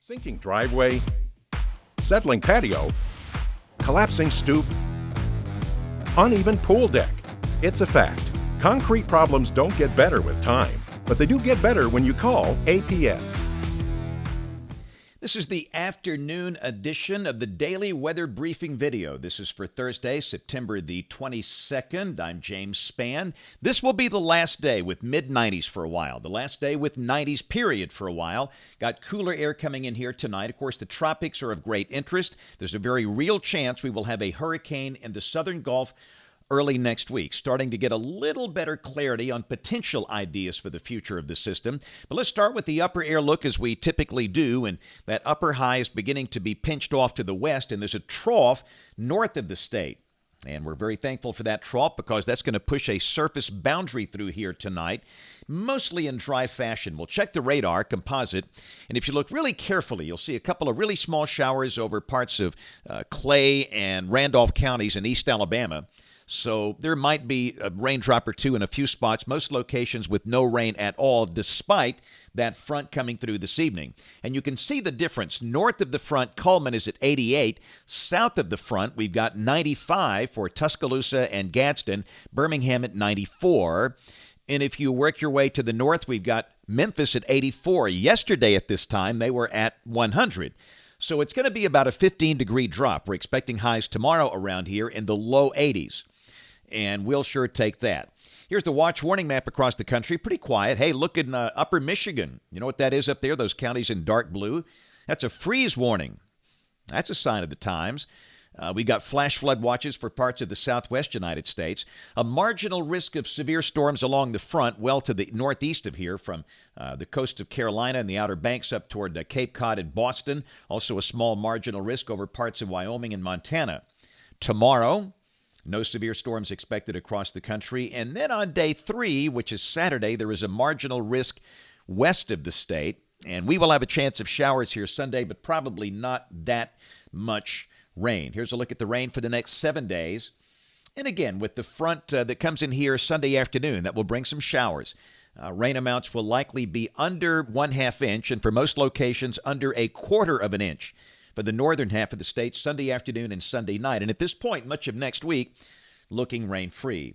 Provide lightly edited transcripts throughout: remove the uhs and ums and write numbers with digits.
Sinking driveway, settling patio, collapsing stoop, uneven pool deck. It's a fact. Concrete problems don't get better with time, but they do get better when you call APS. This is the afternoon edition of the Daily Weather Briefing video. This is for Thursday, September the 22nd. I'm James Spann. This will be the last day with mid-90s for a while, the last day with 90s period for a while. Got cooler air coming in here tonight. Of course, the tropics are of great interest. There's a very real chance we will have a hurricane in the southern Gulf early next week, starting to get a little better clarity on potential ideas for the future of the system. But let's start with the upper air look as we typically do, and that upper high is beginning to be pinched off to the west, and there's a trough north of the state. And we're very thankful for that trough because that's going to push a surface boundary through here tonight, mostly in dry fashion. We'll check the radar composite, and if you look really carefully, you'll see a couple of really small showers over parts of Clay and Randolph counties in East Alabama. So there might be a raindrop or two in a few spots, most locations with no rain at all, despite that front coming through this evening. And you can see the difference. North of the front, Cullman is at 88. South of the front, we've got 95 for Tuscaloosa and Gadsden, Birmingham at 94. And if you work your way to the north, we've got Memphis at 84. Yesterday at this time, they were at 100. So it's going to be about a 15-degree drop. We're expecting highs tomorrow around here in the low 80s. And we'll sure take that. Here's the watch warning map across the country. Pretty quiet. Hey, look in upper Michigan. You know what that is up there? Those counties in dark blue? That's a freeze warning. That's a sign of the times. We got flash flood watches for parts of the southwest United States. A marginal risk of severe storms along the front, well to the northeast of here from the coast of Carolina and the Outer Banks up toward Cape Cod and Boston. Also a small marginal risk over parts of Wyoming and Montana. Tomorrow, no severe storms expected across the country. And then on day 3, which is Saturday, there is a marginal risk west of the state. And we will have a chance of showers here Sunday, but probably not that much rain. Here's a look at the rain for the next 7 days. And again, with the front that comes in here Sunday afternoon, that will bring some showers. Rain amounts will likely be under 1/2 inch, and for most locations, under 1/4 of an inch. For the northern half of the state, Sunday afternoon and Sunday night. And at this point, much of next week, looking rain-free.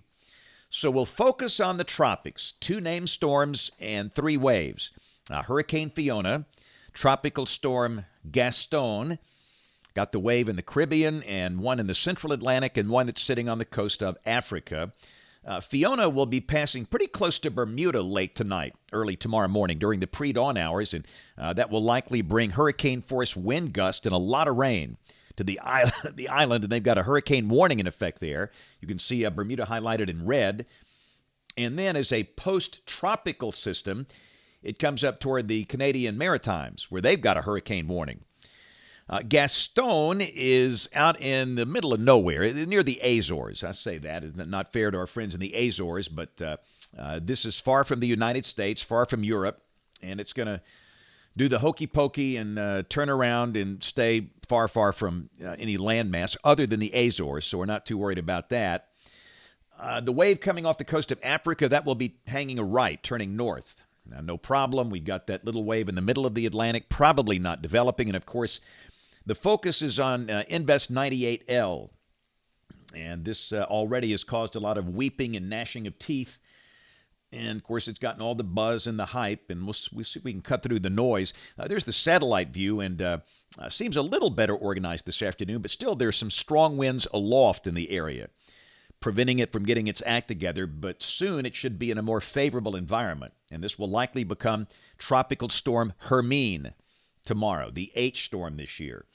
So we'll focus on the tropics, 2 named storms and 3 waves. Hurricane Fiona, Tropical Storm Gaston, got the wave in the Caribbean and one in the Central Atlantic and one that's sitting on the coast of Africa. Fiona will be passing pretty close to Bermuda late tonight, early tomorrow morning during the pre-dawn hours, and that will likely bring hurricane-force wind gusts and a lot of rain to the island, and they've got a hurricane warning in effect there. You can see Bermuda highlighted in red. And then as a post-tropical system, it comes up toward the Canadian Maritimes, where they've got a hurricane warning. Gaston is out in the middle of nowhere, near the Azores. I say that. It's not fair to our friends in the Azores, but this is far from the United States, far from Europe, and it's going to do the hokey pokey and turn around and stay far, far from any landmass other than the Azores, so we're not too worried about that. The wave coming off the coast of Africa, that will be hanging a right, turning north. Now, no problem. We've got that little wave in the middle of the Atlantic, probably not developing, and of course, the focus is on Invest 98L, and this already has caused a lot of weeping and gnashing of teeth, and of course it's gotten all the buzz and the hype, and we'll see if we can cut through the noise. There's the satellite view, and seems a little better organized this afternoon, but still there's some strong winds aloft in the area, preventing it from getting its act together, but soon it should be in a more favorable environment, and this will likely become Tropical Storm Hermine tomorrow, the 8th storm this year.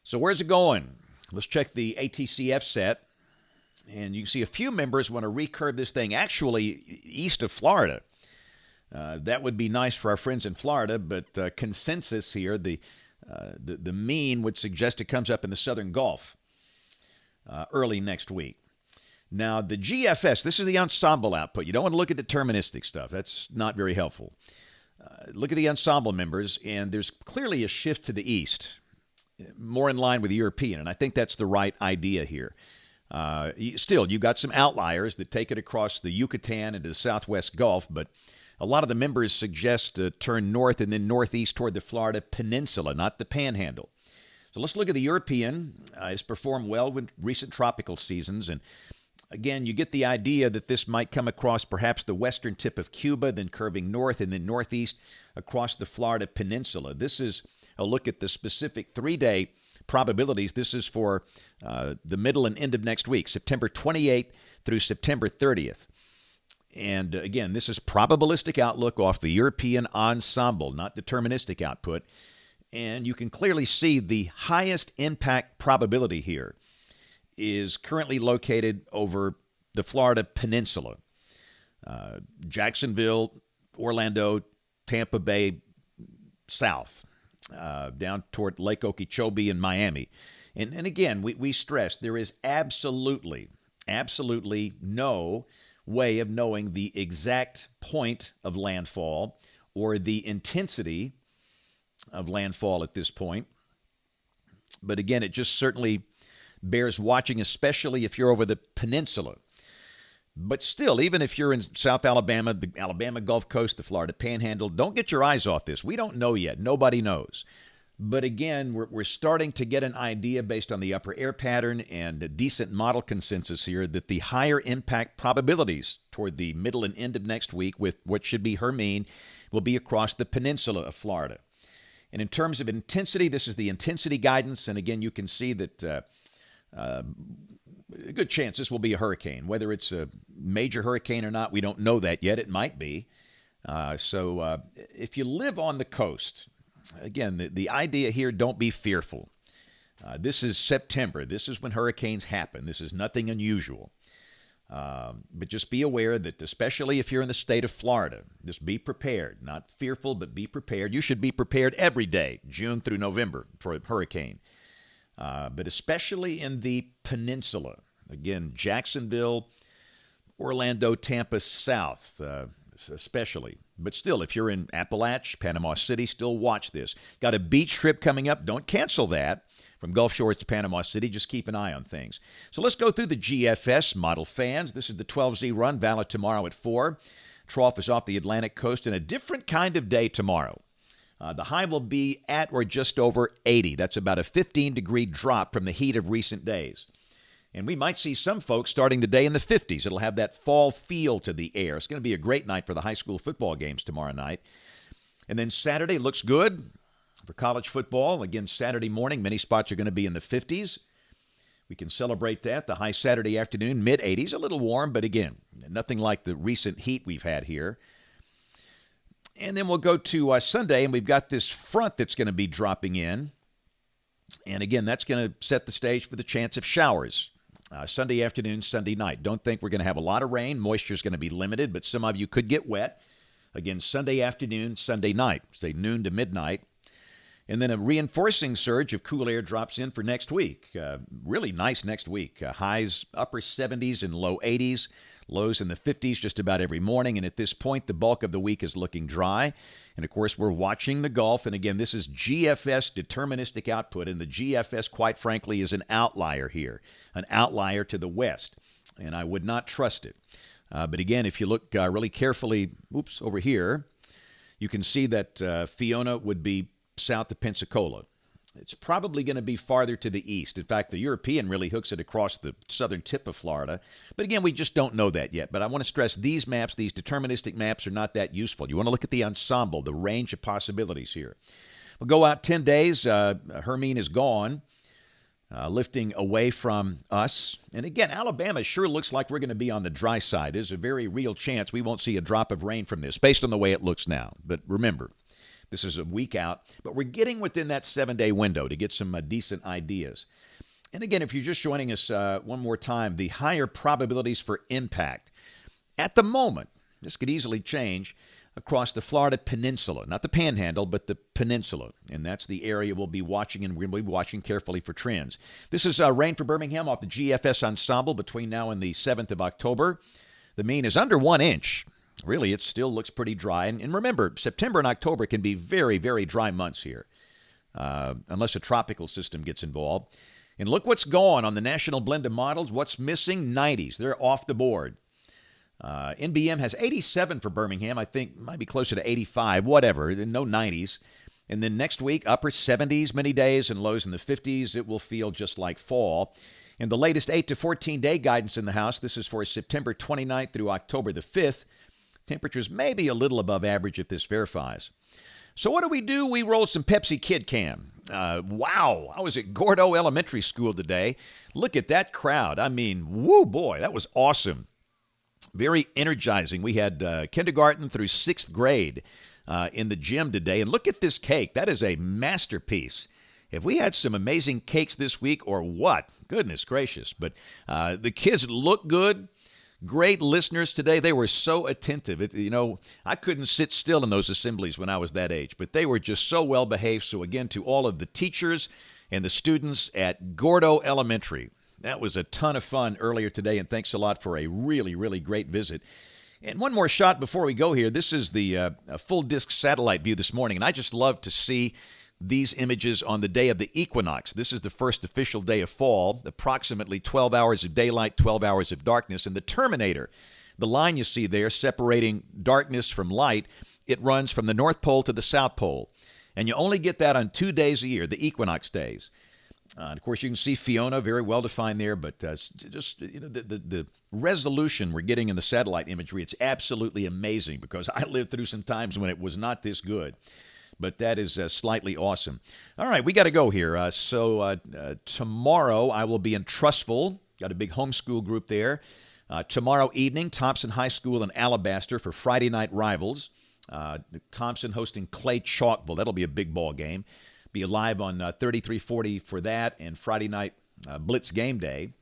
So where's it going? Let's check the ATCF set. And you can see a few members want to recurve this thing actually east of Florida. That would be nice for our friends in Florida, but consensus here, the mean would suggest it comes up in the southern Gulf early next week. Now, the GFS, this is the ensemble output. You don't want to look at deterministic stuff. That's not very helpful. Look at the ensemble members, and there's clearly a shift to the east, more in line with the European, and I think that's the right idea here. Still, you've got some outliers that take it across the Yucatan into the southwest Gulf, but a lot of the members suggest turn north and then northeast toward the Florida Peninsula, not the Panhandle. So let's look at the European. It's performed well with recent tropical seasons. And again, you get the idea that this might come across perhaps the western tip of Cuba, then curving north and then northeast across the Florida Peninsula. This is a look at the specific 3-day probabilities. This is for the middle and end of next week, September 28th through September 30th. And again, this is probabilistic outlook off the European ensemble, not deterministic output. And you can clearly see the highest impact probability here is currently located over the Florida Peninsula. Jacksonville, Orlando, Tampa Bay, south, down toward Lake Okeechobee and Miami. And again, we stress there is absolutely no way of knowing the exact point of landfall or the intensity of landfall at this point. But again, it just certainly bears watching, especially if you're over the peninsula. But still, even if you're in South Alabama, the Alabama Gulf Coast, the Florida Panhandle, don't get your eyes off this. We don't know yet. Nobody knows. But again, we're starting to get an idea based on the upper air pattern and a decent model consensus here that the higher impact probabilities toward the middle and end of next week with what should be her mean will be across the peninsula of Florida. And in terms of intensity, this is the intensity guidance. And again, you can see that a good chance this will be a hurricane. Whether it's a major hurricane or not, we don't know that yet. It might be. So if you live on the coast, again, the idea here, don't be fearful. This is September. This is when hurricanes happen. This is nothing unusual. But just be aware that, especially if you're in the state of Florida, just be prepared. Not fearful, but be prepared. You should be prepared every day, June through November, for a hurricane. But especially in the peninsula. Again, Jacksonville, Orlando, Tampa, south, especially. But still, if you're in Appalachia, Panama City, still watch this. Got a beach trip coming up. Don't cancel that. From Gulf Shores to Panama City, just keep an eye on things. So let's go through the GFS model fans. This is the 12Z run, valid tomorrow at 4. Trough is off the Atlantic coast, and a different kind of day tomorrow. The high will be at or just over 80. That's about a 15-degree drop from the heat of recent days. And we might see some folks starting the day in the 50s. It'll have that fall feel to the air. It's going to be a great night for the high school football games tomorrow night. And then Saturday looks good for college football. Again, Saturday morning, many spots are going to be in the 50s. We can celebrate that. The high Saturday afternoon, mid-80s, a little warm, but again, nothing like the recent heat we've had here. And then we'll go to Sunday, and we've got this front that's going to be dropping in. And again, that's going to set the stage for the chance of showers. Sunday afternoon, Sunday night. Don't think we're going to have a lot of rain. Moisture is going to be limited, but some of you could get wet. Again, Sunday afternoon, Sunday night. Say noon to midnight. And then a reinforcing surge of cool air drops in for next week. Really nice next week. Highs upper 70s and low 80s. Lows in the 50s just about every morning. And at this point, the bulk of the week is looking dry. And, of course, we're watching the Gulf. And, again, this is GFS deterministic output. And the GFS, quite frankly, is an outlier here, an outlier to the west. And I would not trust it. But, again, if you look really carefully, over here, you can see that Fiona would be south of Pensacola. It's probably going to be farther to the east. In fact, the European really hooks it across the southern tip of Florida. But again, we just don't know that yet. But I want to stress these maps, these deterministic maps, are not that useful. You want to look at the ensemble, the range of possibilities here. We'll go out 10 days. Hermine is gone, lifting away from us. And again, Alabama sure looks like we're going to be on the dry side. There's a very real chance we won't see a drop of rain from this, based on the way it looks now. But remember, this is a week out, but we're getting within that 7-day window to get some decent ideas. And again, if you're just joining us one more time, the higher probabilities for impact. At the moment, this could easily change across the Florida Peninsula, not the Panhandle, but the Peninsula. And that's the area we'll be watching, and we'll be watching carefully for trends. This is rain for Birmingham off the GFS ensemble between now and the 7th of October. The mean is under 1 inch. Really, it still looks pretty dry. And remember, September and October can be very, very dry months here, unless a tropical system gets involved. And look what's gone on the National Blend of Models. What's missing? 90s. They're off the board. NBM has 87 for Birmingham. I think might be closer to 85, whatever, no 90s. And then next week, upper 70s many days and lows in the 50s. It will feel just like fall. And the latest 8 to 14-day guidance in the house, this is for September 29th through October the 5th. Temperatures may be a little above average if this verifies. So what do? We roll some Pepsi Kid Cam. Wow, I was at Gordo Elementary School today. Look at that crowd. I mean, woo boy, that was awesome. Very energizing. We had kindergarten through 6th grade in the gym today. And look at this cake. That is a masterpiece. Have we had some amazing cakes this week or what? Goodness gracious. But the kids look good. Great listeners today. They were so attentive. I couldn't sit still in those assemblies when I was that age, but they were just so well behaved. So again, to all of the teachers and the students at Gordo Elementary, that was a ton of fun earlier today, and thanks a lot for a really, really great visit. And one more shot before we go here. This is the full disc satellite view this morning, and I just love to see these images on the day of the equinox. This is the first official day of fall, approximately 12 hours of daylight, 12 hours of darkness. And the terminator, the line you see there separating darkness from light, it runs from the North Pole to the South Pole. And you only get that on 2 days a year, the equinox days. And of course, you can see Fiona, very well defined there, but the resolution we're getting in the satellite imagery, it's absolutely amazing because I lived through some times when it was not this good. But that is slightly awesome. All right, we got to go here. So tomorrow I will be in Trussville. Got a big homeschool group there. Tomorrow evening, Thompson High School in Alabaster for Friday night rivals. Thompson hosting Clay Chalkville. That'll be a big ball game. Be live on 3340 for that, and Friday night Blitz game day.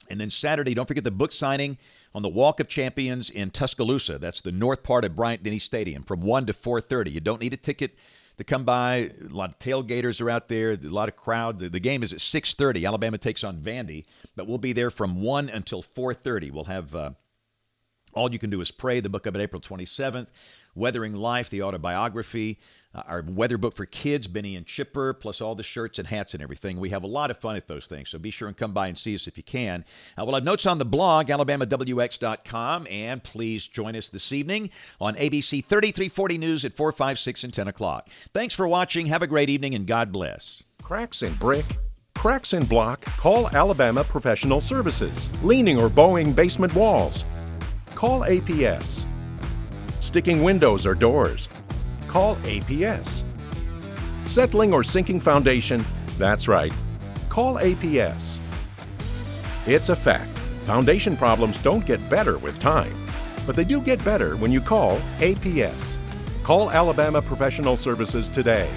And then Saturday, don't forget the book signing on the Walk of Champions in Tuscaloosa. That's the north part of Bryant-Denny Stadium from 1 to 4:30. You don't need a ticket to come by. A lot of tailgaters are out there, a lot of crowd. The game is at 6:30. Alabama takes on Vandy, but we'll be there from 1 until 4:30. We'll have All You Can Do Is Pray, the book up at April 27th. Weathering Life, the autobiography, our weather book for kids, Benny and Chipper, plus all the shirts and hats and everything. We have a lot of fun at those things, so be sure and come by and see us if you can. We'll have notes on the blog, alabamawx.com, and please join us this evening on ABC 3340 News at 4, 5, 6, and 10 o'clock. Thanks for watching. Have a great evening, and God bless. Cracks in brick, cracks in block? Call Alabama Professional Services. Leaning or bowing basement walls? Call APS. Sticking windows or doors? Call APS. Settling or sinking foundation? That's right. Call APS. It's a fact. Foundation problems don't get better with time, but they do get better when you call APS. Call Alabama Professional Services today.